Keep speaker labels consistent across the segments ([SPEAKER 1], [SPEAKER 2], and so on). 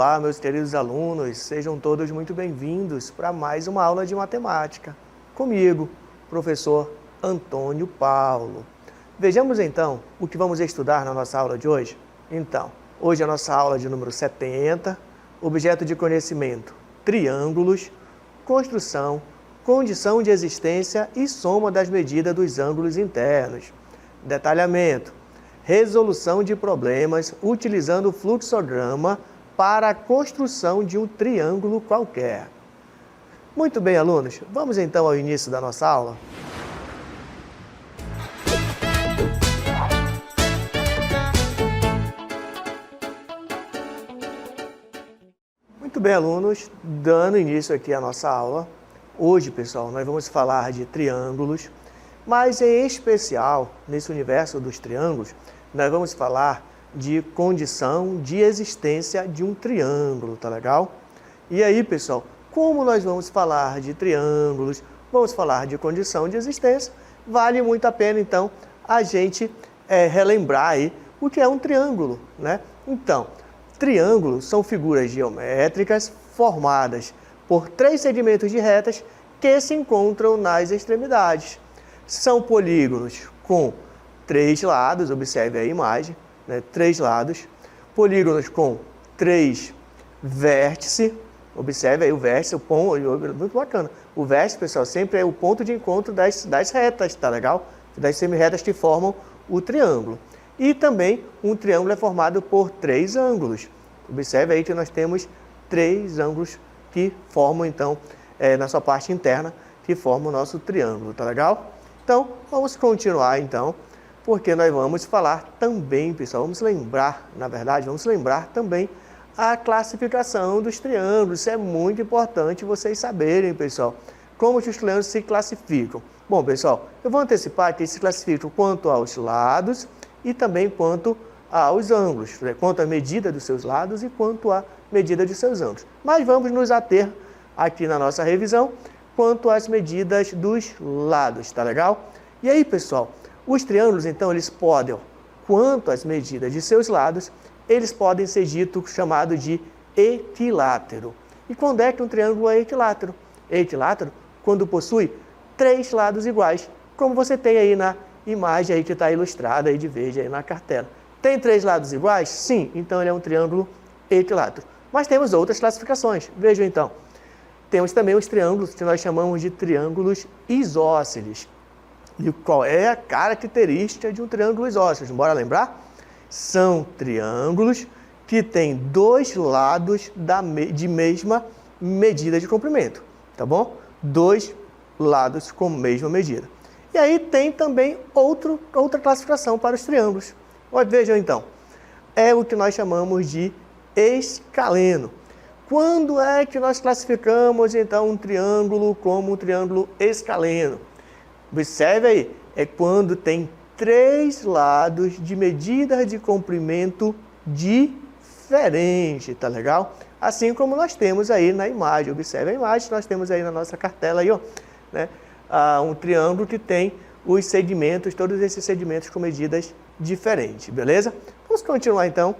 [SPEAKER 1] Olá, meus queridos alunos, sejam todos muito bem-vindos para mais uma aula de matemática. Comigo, professor Antônio Paulo. Vejamos então o que vamos estudar na nossa aula de hoje. Então, hoje a nossa aula de número 70, objeto de conhecimento, triângulos, construção, condição de existência e soma das medidas dos ângulos internos. Detalhamento, resolução de problemas utilizando o fluxograma para a construção de um triângulo qualquer. Muito bem, alunos, vamos então ao início da nossa aula? Muito bem, alunos, dando início aqui à nossa aula. Hoje, pessoal, nós vamos falar de triângulos, mas em especial, nesse universo dos triângulos, nós vamos falar de condição de existência de um triângulo, tá legal? E aí, pessoal, como nós vamos falar de triângulos, vamos falar de condição de existência, vale muito a pena, então, a gente relembrar aí o que é um triângulo, né? Então, triângulos são figuras geométricas formadas por três segmentos de retas que se encontram nas extremidades. São polígonos com três lados, observe a imagem, né? Três lados, polígonos com três vértices, observe aí o vértice, o ponto, muito bacana. O vértice, pessoal, sempre é o ponto de encontro das retas, tá legal? Das semirretas que formam o triângulo. E também um triângulo é formado por três ângulos. Observe aí que nós temos três ângulos que formam, então, na sua parte interna, que formam o nosso triângulo, tá legal? Então, vamos continuar, então, porque nós vamos falar também, pessoal, vamos lembrar também a classificação dos triângulos. Isso é muito importante vocês saberem, pessoal, como os triângulos se classificam. Bom, pessoal, eu vou antecipar que eles se classificam quanto aos lados e também quanto aos ângulos, né? Quanto à medida dos seus lados e quanto à medida de seus ângulos. Mas vamos nos ater aqui na nossa revisão quanto às medidas dos lados, tá legal? E aí, pessoal, os triângulos, então, eles podem, quanto às medidas de seus lados, eles podem ser ditos chamados de equilátero. E quando é que um triângulo é equilátero? Equilátero quando possui três lados iguais, como você tem aí na imagem aí que está ilustrada aí de verde aí na cartela. Tem três lados iguais? Sim, então ele é um triângulo equilátero. Mas temos outras classificações. Vejam então. Temos também os triângulos que nós chamamos de triângulos isósceles. E qual é a característica de um triângulo isósceles? Bora lembrar? São triângulos que têm dois lados de mesma medida de comprimento, tá bom? Dois lados com mesma medida. E aí tem também outra classificação para os triângulos. Vejam então, é o que nós chamamos de escaleno. Quando é que nós classificamos então um triângulo como um triângulo escaleno? Observe aí, é quando tem três lados de medidas de comprimento diferente, tá legal? Assim como nós temos aí na imagem, observe a imagem, nós temos aí na nossa cartela aí, ó, né? Um triângulo que tem os segmentos, todos esses segmentos com medidas diferentes, beleza? Vamos continuar então,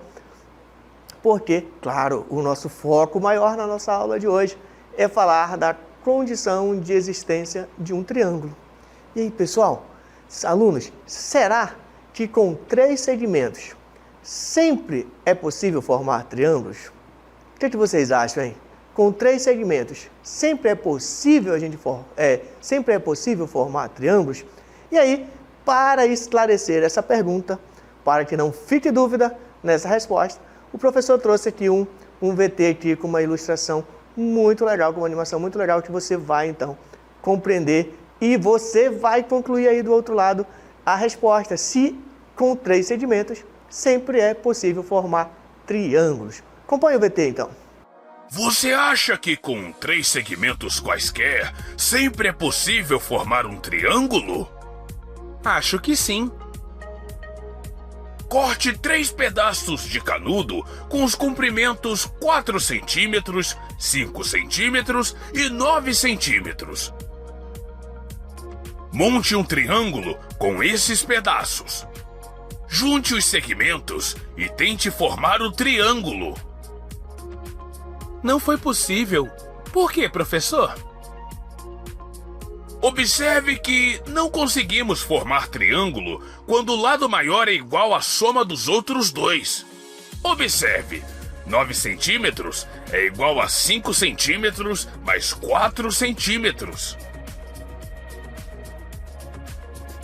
[SPEAKER 1] porque, claro, o nosso foco maior na nossa aula de hoje é falar da condição de existência de um triângulo. E aí, pessoal, alunos, será que com três segmentos sempre é possível formar triângulos? O que vocês acham, hein? Com três segmentos, sempre é possível formar triângulos? E aí, para esclarecer essa pergunta, para que não fique dúvida nessa resposta, o professor trouxe aqui um VT aqui com uma ilustração muito legal, com uma animação muito legal, que você vai, então, compreender e você vai concluir aí do outro lado a resposta, se com três segmentos sempre é possível formar triângulos. Acompanhe o VT, então.
[SPEAKER 2] Você acha que com três segmentos quaisquer sempre é possível formar um triângulo?
[SPEAKER 3] Acho que sim.
[SPEAKER 2] Corte três pedaços de canudo com os comprimentos 4 centímetros, 5 centímetros e 9 centímetros. Monte um triângulo com esses pedaços. Junte os segmentos e tente formar o triângulo.
[SPEAKER 3] Não foi possível. Por quê, professor?
[SPEAKER 2] Observe que não conseguimos formar triângulo quando o lado maior é igual à soma dos outros dois. Observe, 9 centímetros é igual a 5 centímetros mais 4 centímetros.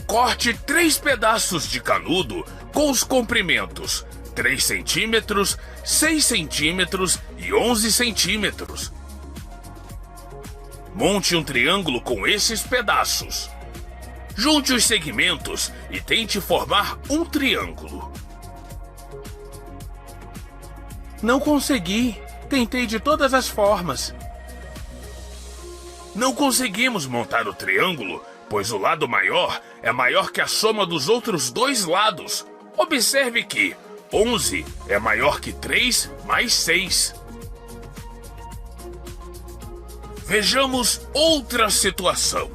[SPEAKER 2] Corte 3 pedaços de canudo com os comprimentos 3 centímetros, 6 centímetros e 11 centímetros. Monte um triângulo com esses pedaços. Junte os segmentos e tente formar um triângulo.
[SPEAKER 3] Não consegui. Tentei de todas as formas.
[SPEAKER 2] Não conseguimos montar o triângulo, pois o lado maior é maior que a soma dos outros dois lados. Observe que 11 é maior que 3 mais 6. Vejamos outra situação.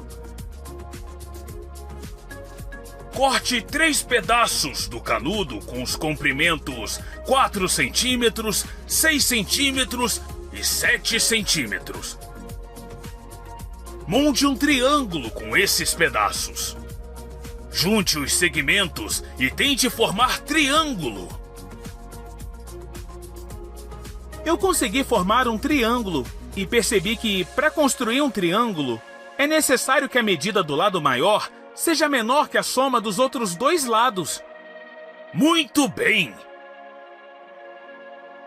[SPEAKER 2] Corte 3 pedaços do canudo com os comprimentos 4 centímetros, 6 centímetros e 7 centímetros. Monte um triângulo com esses pedaços. Junte os segmentos e tente formar triângulo.
[SPEAKER 3] Eu consegui formar um triângulo e percebi que, para construir um triângulo, é necessário que a medida do lado maior seja menor que a soma dos outros dois lados.
[SPEAKER 2] Muito bem!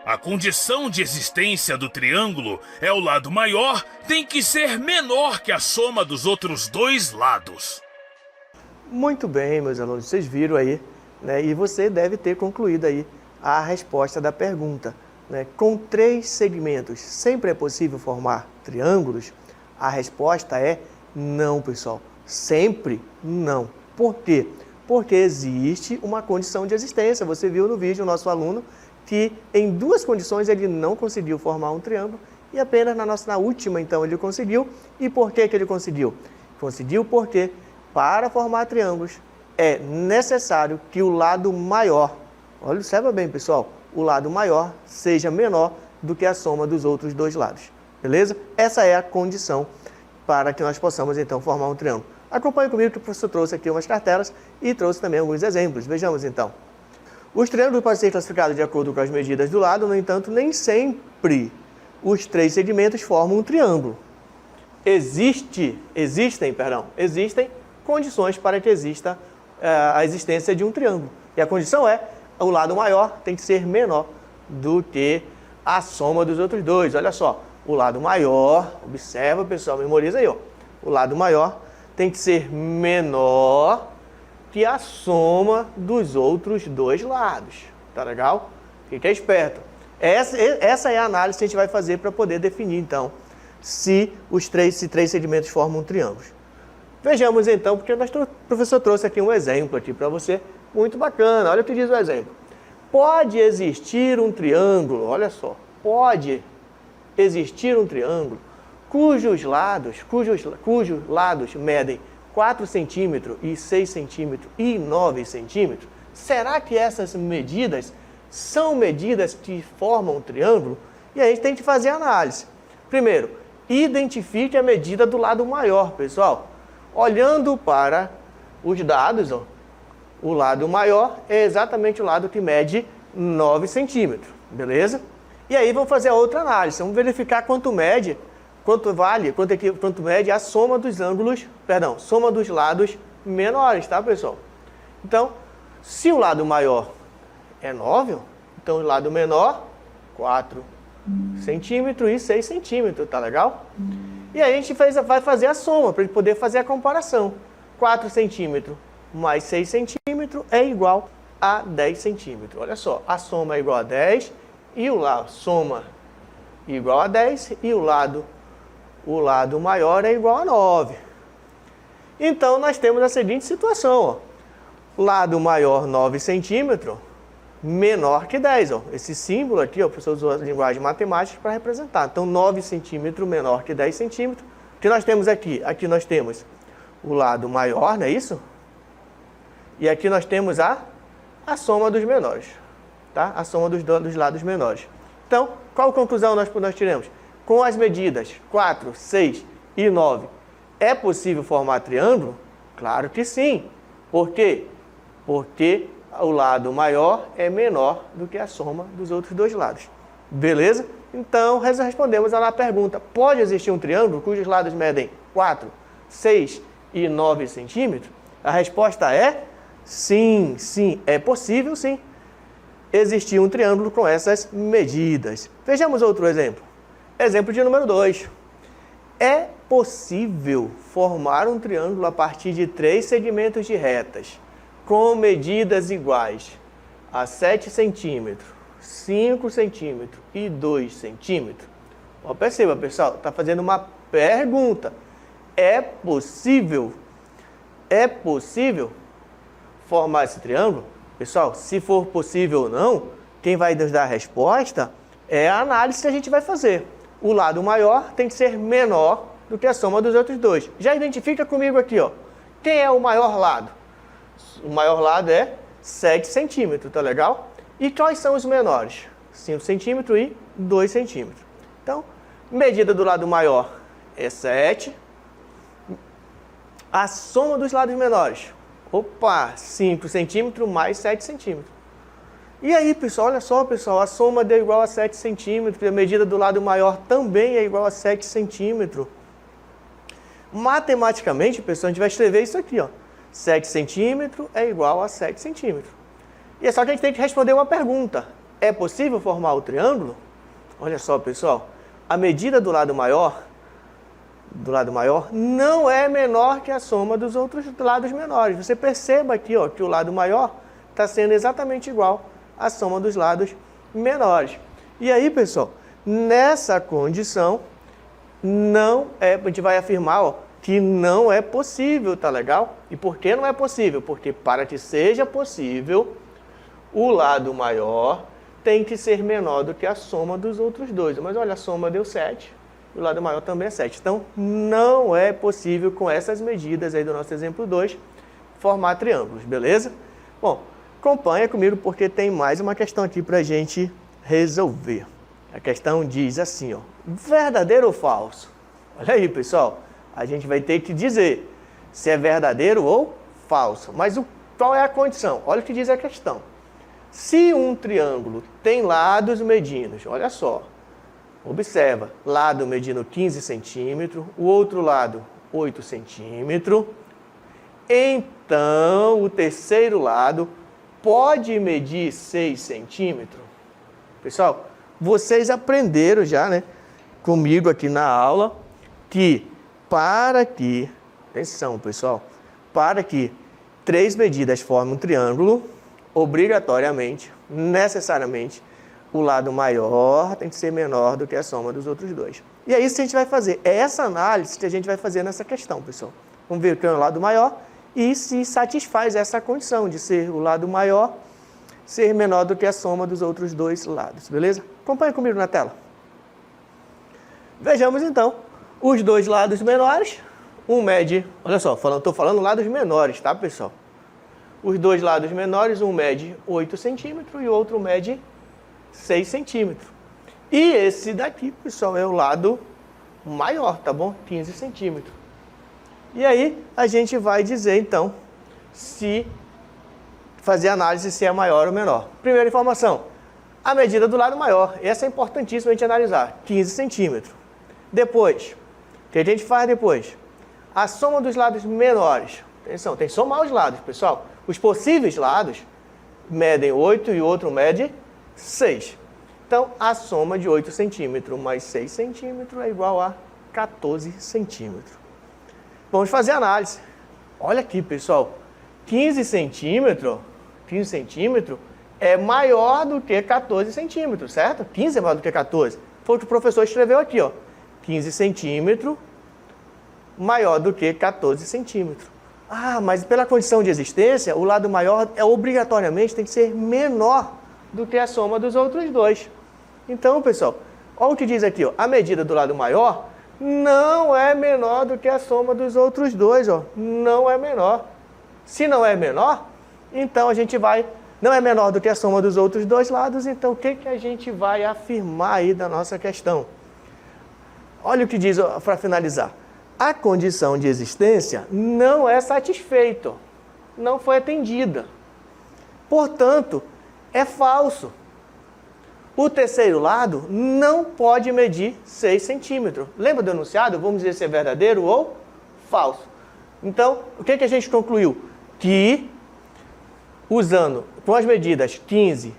[SPEAKER 2] A condição de existência do triângulo é o lado maior tem que ser menor que a soma dos outros dois lados.
[SPEAKER 1] Muito bem, meus alunos, vocês viram aí, né? E você deve ter concluído aí a resposta da pergunta, né? Com 3 segmentos, sempre é possível formar triângulos? A resposta é não, pessoal. Sempre não. Por quê? Porque existe uma condição de existência. Você viu no vídeo o nosso aluno que em 2 condições ele não conseguiu formar um triângulo e apenas na última, então, ele conseguiu. E por que ele conseguiu? Conseguiu porque para formar triângulos é necessário que o lado maior, observa bem, pessoal, o lado maior seja menor do que a soma dos outros dois lados. Beleza? Essa é a condição para que nós possamos, então, formar um triângulo. Acompanhe comigo que o professor trouxe aqui umas cartelas e trouxe também alguns exemplos. Vejamos, então. Os triângulos podem ser classificados de acordo com as medidas do lado, no entanto, nem sempre os 3 segmentos formam um triângulo. Existem condições para que exista a existência de um triângulo. E a condição é, o lado maior tem que ser menor do que a soma dos outros dois. Olha só, o lado maior, observa, pessoal, memoriza aí, ó. O lado maior tem que ser menor que a soma dos outros dois lados. Tá legal? Fica esperto. Essa é a análise que a gente vai fazer para poder definir, então, se 3 segmentos formam um triângulo. Vejamos, então, porque o professor trouxe aqui um exemplo aqui para você, muito bacana. Olha o que diz o exemplo. Pode existir um triângulo, olha só, pode existir um triângulo cujos lados medem 4 centímetros e 6 centímetros e 9 centímetros. Será que essas medidas são medidas que formam um triângulo? E aí a gente tem que fazer a análise. Primeiro, identifique a medida do lado maior, pessoal. Olhando para os dados, ó, o lado maior é exatamente o lado que mede 9 centímetros, beleza? E aí vamos fazer a outra análise, vamos verificar quanto mede a soma dos soma dos lados menores, tá, pessoal? Então, se o lado maior é 9, então o lado menor, 4 centímetros e 6 centímetros, tá legal? E aí a gente vai fazer a soma, para poder fazer a comparação. 4 centímetros mais 6 centímetros é igual a 10 centímetros. Olha só, a soma é igual a 10 e soma igual a 10 e o lado maior é igual a 9. Então, nós temos a seguinte situação, ó. Lado maior 9 centímetros, menor que 10. Ó. Esse símbolo aqui, ó, o professor usou a linguagem matemática para representar. Então, 9 centímetros menor que 10 centímetros. O que nós temos aqui? Aqui nós temos o lado maior, não é isso? E aqui nós temos a soma dos menores, tá? A soma dos lados menores. Então, Qual conclusão nós tiramos? Com as medidas 4, 6 e 9, é possível formar triângulo? Claro que sim. Por quê? Porque o lado maior é menor do que a soma dos outros dois lados. Beleza? Então, respondemos à pergunta: pode existir um triângulo cujos lados medem 4, 6 e 9 centímetros? A resposta é sim, sim, é possível sim existir um triângulo com essas medidas. Vejamos outro exemplo. Exemplo de número 2. É possível formar um triângulo a partir de 3 segmentos de retas com medidas iguais a 7 centímetros, 5 centímetros e 2 centímetros. Perceba, pessoal, está fazendo uma pergunta. É possível formar esse triângulo? Pessoal, se for possível ou não, quem vai nos dar a resposta é a análise que a gente vai fazer. O lado maior tem que ser menor do que a soma dos outros dois. Já identifica comigo aqui, ó. Quem é o maior lado? O maior lado é 7 centímetros, tá legal? E quais são os menores? 5 centímetros e 2 centímetros. Então, medida do lado maior é 7. A soma dos lados menores. 5 centímetros mais 7 centímetros. E aí, pessoal, olha só, pessoal, a soma deu igual a 7 centímetros, e a medida do lado maior também é igual a 7 centímetros. Matematicamente, pessoal, a gente vai escrever isso aqui, ó. 7 centímetros é igual a 7 centímetros. E é só que a gente tem que responder uma pergunta. É possível formar o triângulo? Olha só, pessoal, a medida do lado maior não é menor que a soma dos outros lados menores. Você perceba aqui, ó, que o lado maior está sendo exatamente igual à soma dos lados menores. E aí, pessoal, nessa condição, a gente vai afirmar, ó, que não é possível, tá legal? E por que não é possível? Porque para que seja possível, o lado maior tem que ser menor do que a soma dos outros dois. Mas olha, a soma deu 7. O lado maior também é 7. Então, não é possível, com essas medidas aí do nosso exemplo 2, formar triângulos, beleza? Bom, acompanha comigo porque tem mais uma questão aqui para a gente resolver. A questão diz assim, ó, verdadeiro ou falso? Olha aí, pessoal, a gente vai ter que dizer se é verdadeiro ou falso. Mas qual é a condição? Olha o que diz a questão. Se um triângulo tem lados medindo, olha só, observa, lado medindo 15 centímetros, o outro lado 8 centímetros. Então, o terceiro lado pode medir 6 centímetros. Pessoal, vocês aprenderam já, né, comigo aqui na aula, que atenção, pessoal, para que 3 medidas formem um triângulo, obrigatoriamente, necessariamente, o lado maior tem que ser menor do que a soma dos outros dois. E é isso que a gente vai fazer. É essa análise que a gente vai fazer nessa questão, pessoal. Vamos ver o que é o lado maior e se satisfaz essa condição de ser o lado maior ser menor do que a soma dos outros dois lados, beleza? Acompanha comigo na tela. Vejamos então os dois lados menores. Um mede, olha só, estou falando lados menores, tá, pessoal? Os dois lados menores, um mede 8 centímetros e o outro mede 6 centímetros. E esse daqui, pessoal, é o lado maior, tá bom? 15 centímetros. E aí, a gente vai dizer, então, fazer análise se é maior ou menor. Primeira informação, a medida do lado maior. Essa é importantíssima a gente analisar, 15 centímetros. Depois, o que a gente faz depois? A soma dos lados menores. Atenção, tem que somar os lados, pessoal. Os possíveis lados medem 8 e o outro mede 6. Então, a soma de 8 centímetros mais 6 centímetros é igual a 14 centímetros. Vamos fazer a análise. Olha aqui, pessoal. 15 centímetros é maior do que 14 centímetros, certo? 15 é maior do que 14. Foi o que o professor escreveu aqui, ó. 15 centímetros maior do que 14 centímetros. Ah, mas pela condição de existência, o lado maior obrigatoriamente tem que ser menor do que a soma dos outros dois. Então, pessoal, olha o que diz aqui, ó. A medida do lado maior não é menor do que a soma dos outros dois, ó. Não é menor. Se não é menor, então a gente vai não é menor do que a soma dos outros dois lados, então o que a gente vai afirmar aí da nossa questão? Olha o que diz para finalizar. A condição de existência não é satisfeita, não foi atendida. Portanto, é falso. O terceiro lado não pode medir 6 centímetros. Lembra do enunciado? Vamos dizer se é verdadeiro ou falso. Então, o que a gente concluiu? Que, usando com as medidas 15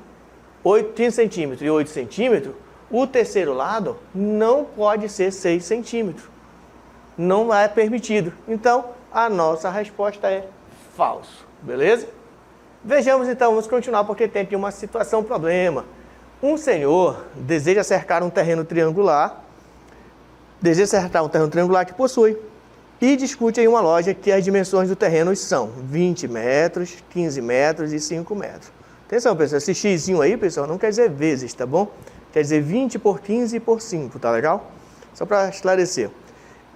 [SPEAKER 1] centímetros e 8 centímetros, o terceiro lado não pode ser 6 centímetros. Não é permitido. Então, a nossa resposta é falso. Beleza? Vejamos então, vamos continuar porque tem aqui uma situação, problema. Um senhor deseja cercar um terreno triangular, que possui, e discute em uma loja que as dimensões do terreno são 20 metros, 15 metros e 5 metros. Atenção, pessoal, esse xzinho aí, pessoal, não quer dizer vezes, tá bom? Quer dizer 20 por 15 por 5, tá legal? Só para esclarecer.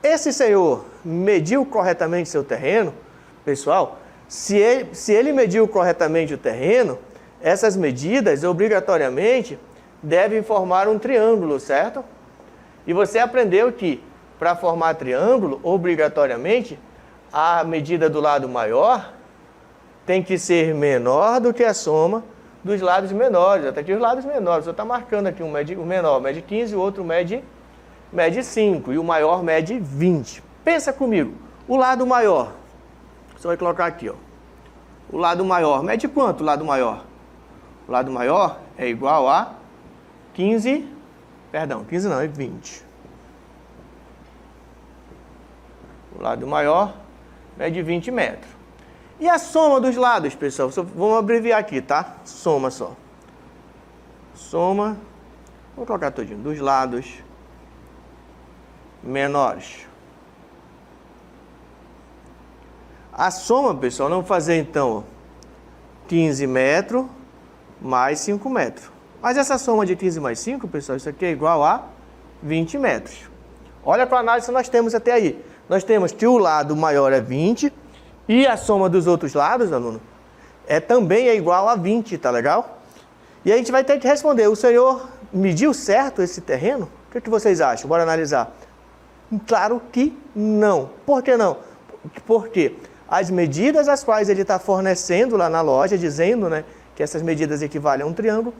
[SPEAKER 1] Esse senhor mediu corretamente seu terreno, pessoal, se ele mediu corretamente o terreno, essas medidas, obrigatoriamente, devem formar um triângulo, certo? E você aprendeu que, para formar triângulo, obrigatoriamente, a medida do lado maior tem que ser menor do que a soma dos lados menores. Até aqui os lados menores. Você está marcando aqui o menor mede 15, o outro mede 5 e o maior mede 20. Pensa comigo, o lado maior, você vai colocar aqui, ó. O lado maior mede quanto o lado maior? O lado maior é igual a 15 não, é 20. O lado maior mede 20 metros. E a soma dos lados, pessoal? Vamos abreviar aqui, tá? Soma só. Soma, vou colocar todinho, dos lados menores. A soma, pessoal, nós vamos fazer então 15 metros mais 5 metros. Mas essa soma de 15 mais 5, pessoal, isso aqui é igual a 20 metros. Olha qual análise nós temos até aí. Nós temos que o lado maior é 20 e a soma dos outros lados, aluno, também é igual a 20, tá legal? E a gente vai ter que responder, o senhor mediu certo esse terreno? O que vocês acham? Bora analisar. Claro que não. Por que não? Porque as medidas as quais ele está fornecendo lá na loja, dizendo, né, que essas medidas equivalem a um triângulo,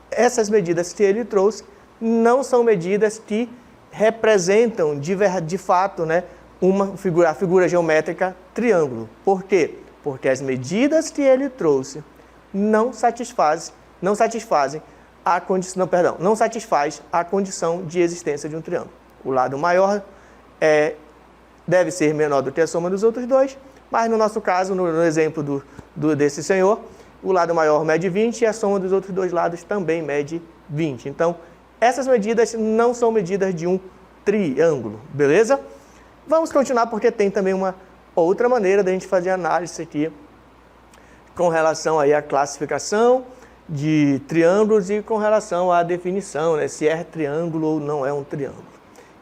[SPEAKER 1] essas medidas que ele trouxe não são medidas que representam de fato, né, a figura geométrica triângulo. Por quê? Porque as medidas que ele trouxe não satisfaz a condição de existência de um triângulo. O lado maior deve ser menor do que a soma dos outros dois, mas no nosso caso, no exemplo desse senhor, o lado maior mede 20 e a soma dos outros dois lados também mede 20. Então, essas medidas não são medidas de um triângulo, beleza? Vamos continuar porque tem também uma outra maneira da gente fazer análise aqui com relação aí à classificação de triângulos e com relação à definição, né, se é triângulo ou não é um triângulo.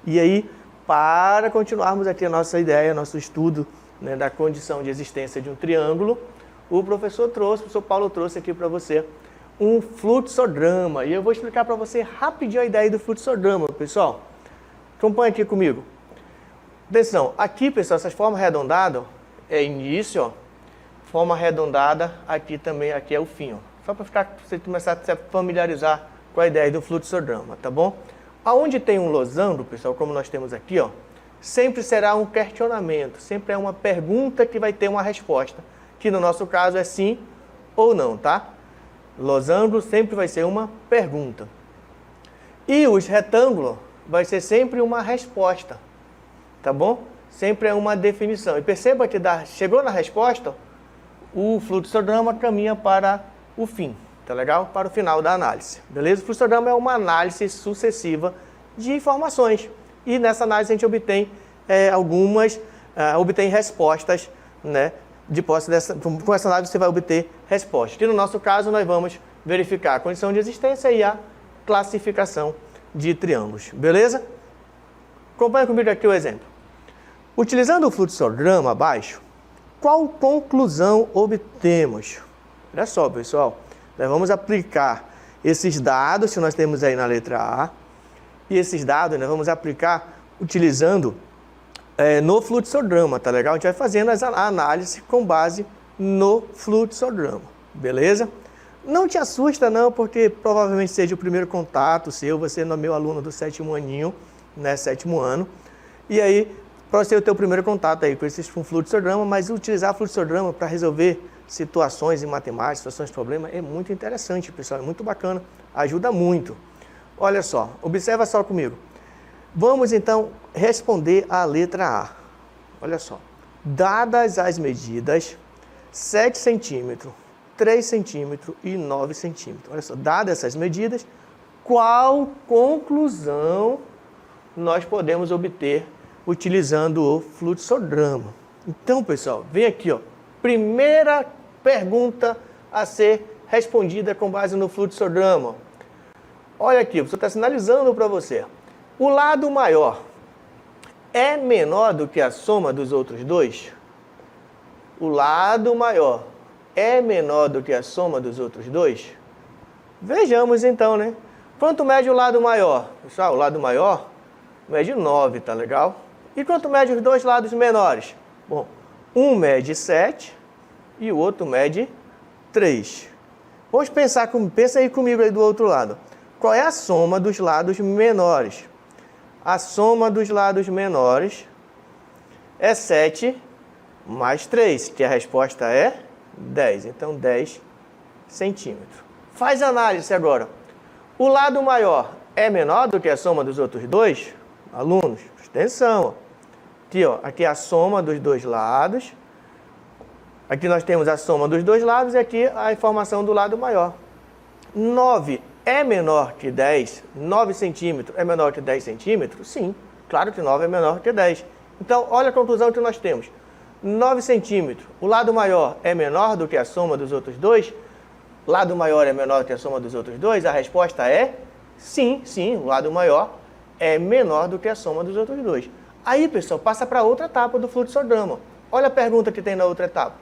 [SPEAKER 1] E aí, para continuarmos aqui a nossa ideia, nosso estudo, né, da condição de existência de um triângulo, o professor Paulo trouxe aqui para você um fluxograma. E eu vou explicar para você rapidinho a ideia do fluxograma, pessoal. Acompanhe aqui comigo. Atenção, aqui, pessoal, essas formas arredondadas é início, ó. Forma arredondada, aqui também, aqui é o fim, ó. Só para você começar a se familiarizar com a ideia do fluxograma, tá bom? Aonde tem um losango, pessoal, como nós temos aqui, ó, sempre será um questionamento, sempre é uma pergunta que vai ter uma resposta, que no nosso caso é sim ou não, tá? Losango sempre vai ser uma pergunta. E os retângulos vai ser sempre uma resposta, tá bom? Sempre é uma definição. E perceba que chegou na resposta, o fluxograma caminha para o fim, tá legal? Para o final da análise, beleza? O fluxograma é uma análise sucessiva de informações. E nessa análise a gente obtém obtém respostas, né? Com essa análise você vai obter respostas. E no nosso caso nós vamos verificar a condição de existência e a classificação de triângulos, beleza? Acompanha comigo aqui o exemplo. Utilizando o fluxograma abaixo, qual conclusão obtemos? Olha só, pessoal. Nós vamos aplicar esses dados que nós temos aí na letra A, e esses dados nós vamos aplicar utilizando no fluxograma, tá legal? A gente vai fazendo a análise com base no fluxograma, beleza? Não te assusta não, porque provavelmente seja o primeiro contato seu, você é meu aluno do 7º aninho, né, 7º ano, e aí pode ser o teu primeiro contato aí com fluxograma, mas utilizar fluxograma para resolver situações em matemática, situações de problema, é muito interessante, pessoal, é muito bacana, ajuda muito. Olha só, observa só comigo. Vamos então responder a letra A. Olha só, dadas as medidas 7 centímetros, 3 centímetros e 9 centímetros. Olha só, dadas essas medidas, qual conclusão nós podemos obter utilizando o fluxograma? Então, pessoal, vem aqui, ó. Primeira pergunta a ser respondida com base no fluxograma. Olha aqui, você está sinalizando para você. O lado maior é menor do que a soma dos outros dois? O lado maior é menor do que a soma dos outros dois? Vejamos então, né? Quanto mede o lado maior? Pessoal, o lado maior mede 9, tá legal? E quanto mede os dois lados menores? Bom, um mede 7 e o outro mede 3. Vamos pensar, pensa aí comigo aí do outro lado. Qual é a soma dos lados menores? A soma dos lados menores é 7 mais 3, que a resposta é 10. Então, 10 centímetros. Faz análise agora. O lado maior é menor do que a soma dos outros dois? Alunos, presta atenção. Aqui, ó, aqui é a soma dos dois lados. Aqui nós temos a soma dos dois lados e aqui a informação do lado maior. 9 é menor que 10? 9 centímetros é menor que 10 centímetros? Sim, claro que 9 é menor que 10. Então, olha a conclusão que nós temos. 9 centímetros, o lado maior é menor do que a soma dos outros dois? Lado maior é menor do que a soma dos outros dois? A resposta é sim, sim, o lado maior é menor do que a soma dos outros dois. Aí, pessoal, passa para outra etapa do fluxograma. Olha a pergunta que tem na outra etapa.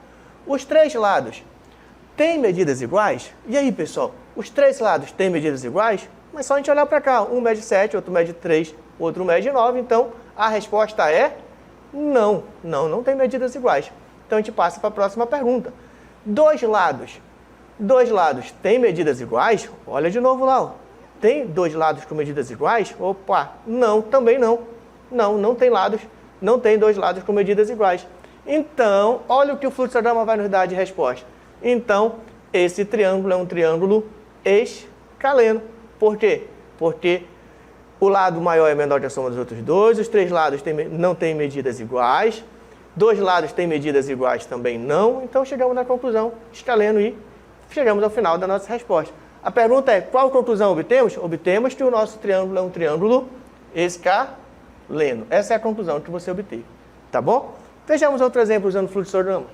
[SPEAKER 1] Os três lados têm medidas iguais? E aí, pessoal, os três lados têm medidas iguais? Mas só a gente olhar para cá. Um mede 7, outro mede 3, outro mede 9. Então, a resposta é não. Não tem medidas iguais. Então, a gente passa para a próxima pergunta. Dois lados têm medidas iguais? Olha de novo lá. Ó. Tem dois lados com medidas iguais? Opa, não, também não. Não tem dois lados com medidas iguais. Então, olha o que o fluxograma vai nos dar de resposta. Então, esse triângulo é um triângulo escaleno. Por quê? Porque o lado maior é menor que a soma dos outros dois, os três lados não têm medidas iguais, dois lados têm medidas iguais também não. Então, chegamos na conclusão escaleno e chegamos ao final da nossa resposta. A pergunta é, qual conclusão obtemos? Obtemos que o nosso triângulo é um triângulo escaleno. Essa é a conclusão que você obteve. Tá bom? Vejamos outro exemplo usando o fluxograma.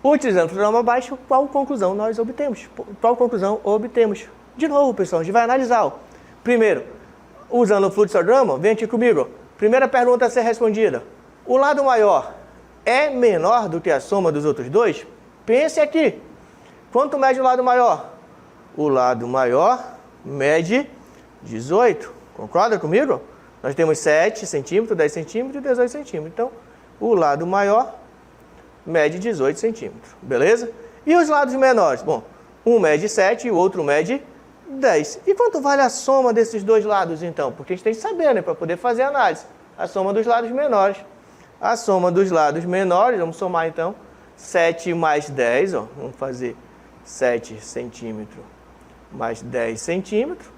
[SPEAKER 1] Utilizando o fluxograma abaixo, qual conclusão nós obtemos? Qual conclusão obtemos? De novo, pessoal, a gente vai analisar. Ó. Primeiro, usando o fluxograma, vem aqui comigo. Primeira pergunta a ser respondida. O lado maior é menor do que a soma dos outros dois? Pense aqui. Quanto mede o lado maior? O lado maior mede 18. Concorda comigo? Nós temos 7 centímetros, 10 centímetros e 18 centímetros. Então, o lado maior mede 18 centímetros. Beleza? E os lados menores? Bom, um mede 7 e o outro mede 10. E quanto vale a soma desses dois lados, então? Porque a gente tem que saber, né? Para poder fazer a análise. A soma dos lados menores. A soma dos lados menores, vamos somar então. 7 mais 10, ó. Vamos fazer 7 centímetros mais 10 centímetros.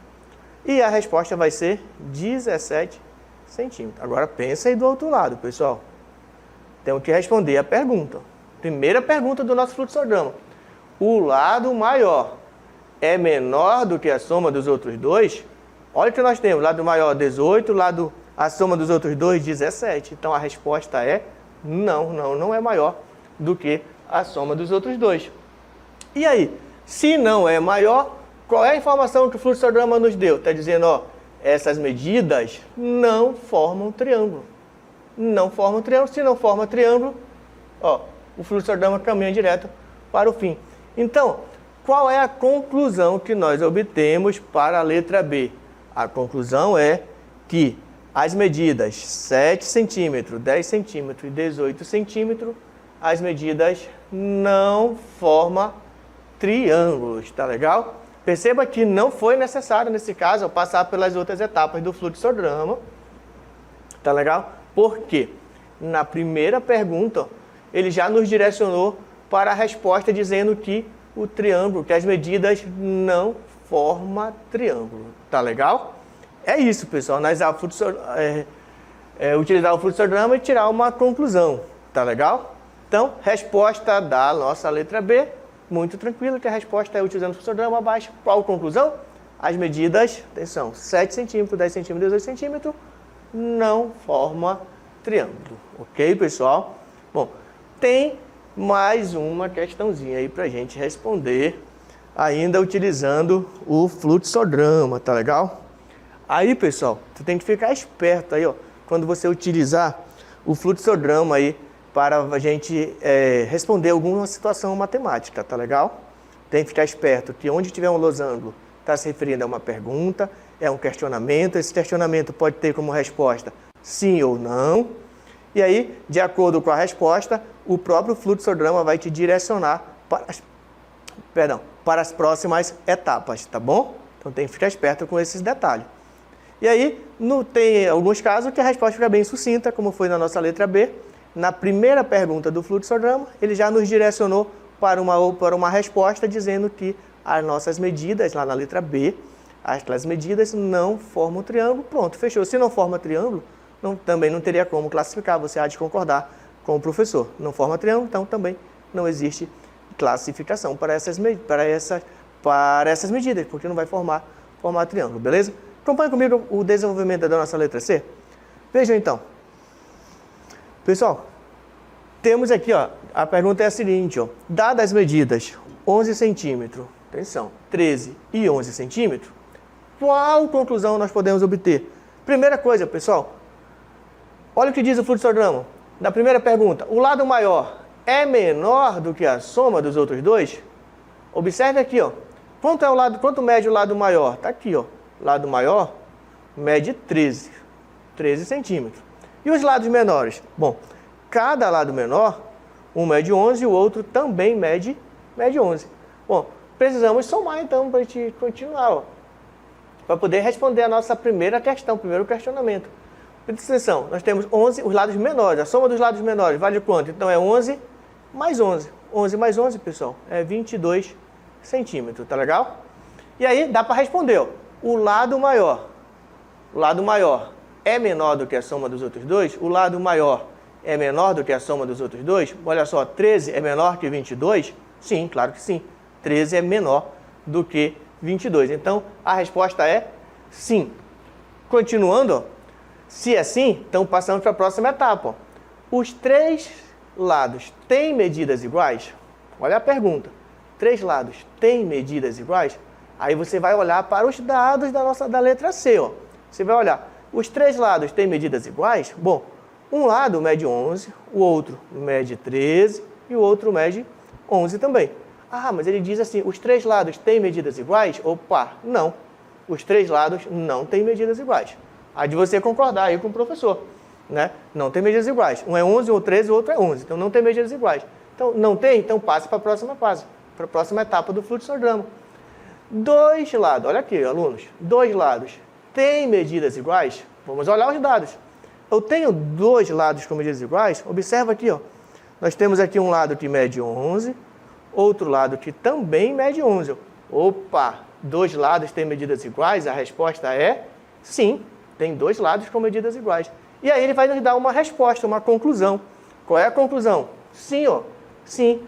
[SPEAKER 1] E a resposta vai ser 17 centímetros. Agora pensa aí do outro lado, pessoal. Temos que responder a pergunta. Primeira pergunta do nosso fluxograma. O lado maior é menor do que a soma dos outros dois? Olha o que nós temos. Lado maior 18, a soma dos outros dois 17. Então a resposta é não é maior do que a soma dos outros dois. E aí, se não é maior, qual é a informação que o fluxograma nos deu? Está dizendo, ó, essas medidas não formam triângulo. Não formam triângulo. Se não forma triângulo, ó, o fluxograma caminha direto para o fim. Então, qual é a conclusão que nós obtemos para a letra B? A conclusão é que as medidas 7 centímetros, 10 centímetros e 18 centímetros, as medidas não formam triângulos, tá legal? Perceba que não foi necessário, nesse caso, eu passar pelas outras etapas do fluxograma, tá legal? Porque na primeira pergunta, ele já nos direcionou para a resposta dizendo que o triângulo, que as medidas não formam triângulo, tá legal? É isso, pessoal, utilizar o fluxograma e tirar uma conclusão, tá legal? Então, resposta da nossa letra B, muito tranquilo, que a resposta é utilizando o fluxograma abaixo. Qual conclusão? As medidas, atenção, 7 centímetros, 10 centímetros, 18 centímetros, não forma triângulo, ok, pessoal? Bom, tem mais uma questãozinha aí pra gente responder, ainda utilizando o fluxograma, tá legal? Aí, pessoal, você tem que ficar esperto aí, ó, quando você utilizar o fluxograma aí para a gente responder alguma situação matemática, tá legal? Tem que ficar esperto que onde tiver um losango está se referindo a uma pergunta, é um questionamento, esse questionamento pode ter como resposta sim ou não, e aí, de acordo com a resposta, o próprio fluxograma vai te direcionar para as próximas etapas, tá bom? Então tem que ficar esperto com esses detalhes. E aí, tem alguns casos que a resposta fica bem sucinta, como foi na nossa letra B. Na primeira pergunta do fluxograma, ele já nos direcionou para uma resposta dizendo que as nossas medidas, lá na letra B, as medidas não formam triângulo. Pronto, fechou. Se não forma triângulo, também não teria como classificar, você há de concordar com o professor. Não forma triângulo, então também não existe classificação para essas medidas, porque não vai formar triângulo, beleza? Acompanhe comigo o desenvolvimento da nossa letra C. Vejam então. Pessoal, temos aqui, ó, a pergunta é a seguinte, ó, dadas as medidas 11 centímetros, atenção, 13 e 11 centímetros, qual conclusão nós podemos obter? Primeira coisa, pessoal, olha o que diz o fluxograma. Na primeira pergunta, o lado maior é menor do que a soma dos outros dois? Observe aqui, ó, quanto mede o lado maior? Está aqui, ó, lado maior mede 13 centímetros. E os lados menores? Bom, cada lado menor, um mede 11 e o outro também mede 11. Bom, precisamos somar então para a gente continuar, para poder responder a nossa primeira questão, primeiro questionamento. Presta atenção, nós temos 11, os lados menores, a soma dos lados menores vale quanto? Então é 11 mais 11. 11 mais 11, pessoal, é 22 centímetros, tá legal? E aí dá para responder, ó, o lado maior é menor do que a soma dos outros dois? O lado maior é menor do que a soma dos outros dois? Olha só, 13 é menor que 22? Sim, claro que sim. 13 é menor do que 22. Então, a resposta é sim. Continuando, ó, se é sim, então passamos para a próxima etapa. Ó. Os três lados têm medidas iguais? Olha a pergunta. Três lados têm medidas iguais? Aí você vai olhar para os dados da letra C. Ó. Você vai olhar. Os três lados têm medidas iguais? Bom, um lado mede 11, o outro mede 13 e o outro mede 11 também. Ah, mas ele diz assim, os três lados têm medidas iguais? Opa, não. Os três lados não têm medidas iguais. Há de você concordar aí com o professor, né? Não tem medidas iguais. Um é 11, ou 13, o outro é 11. Então não tem medidas iguais. Então não tem? Então passe para a próxima fase, para a próxima etapa do fluxograma. Dois lados, olha aqui, alunos, dois lados têm medidas iguais? Vamos olhar os dados. Eu tenho dois lados com medidas iguais? Observa aqui, ó. Nós temos aqui um lado que mede 11, outro lado que também mede 11. Opa, dois lados têm medidas iguais? A resposta é sim, tem dois lados com medidas iguais. E aí ele vai nos dar uma resposta, uma conclusão. Qual é a conclusão? Sim, ó, sim,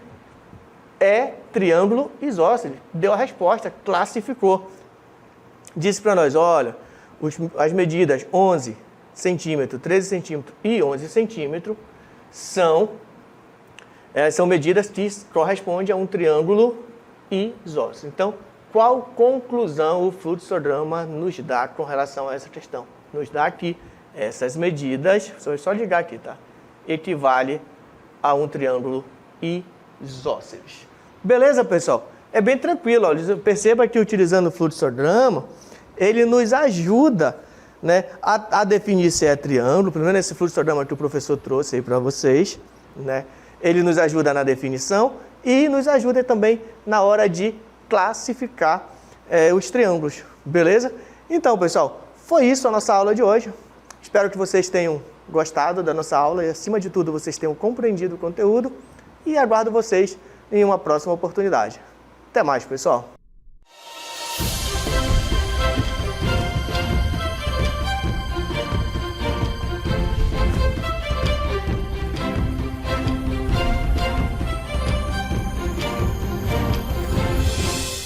[SPEAKER 1] é triângulo isósceles. Deu a resposta, classificou. Disse para nós, olha, as medidas 11 centímetros, 13 centímetros e 11 centímetros são medidas que correspondem a um triângulo isósceles. Então, qual conclusão o fluxograma nos dá com relação a essa questão? Nos dá que essas medidas, só ligar aqui, tá? Equivale a um triângulo isósceles. Beleza, pessoal? é bem tranquilo. Ó. Perceba que utilizando o fluxograma, ele nos ajuda, né, a definir se é triângulo, pelo menos esse fluxograma que o professor trouxe aí para vocês, né? Ele nos ajuda na definição e nos ajuda também na hora de classificar os triângulos, beleza? Então, pessoal, foi isso a nossa aula de hoje. Espero que vocês tenham gostado da nossa aula e, acima de tudo, vocês tenham compreendido o conteúdo e aguardo vocês em uma próxima oportunidade. Até mais, pessoal!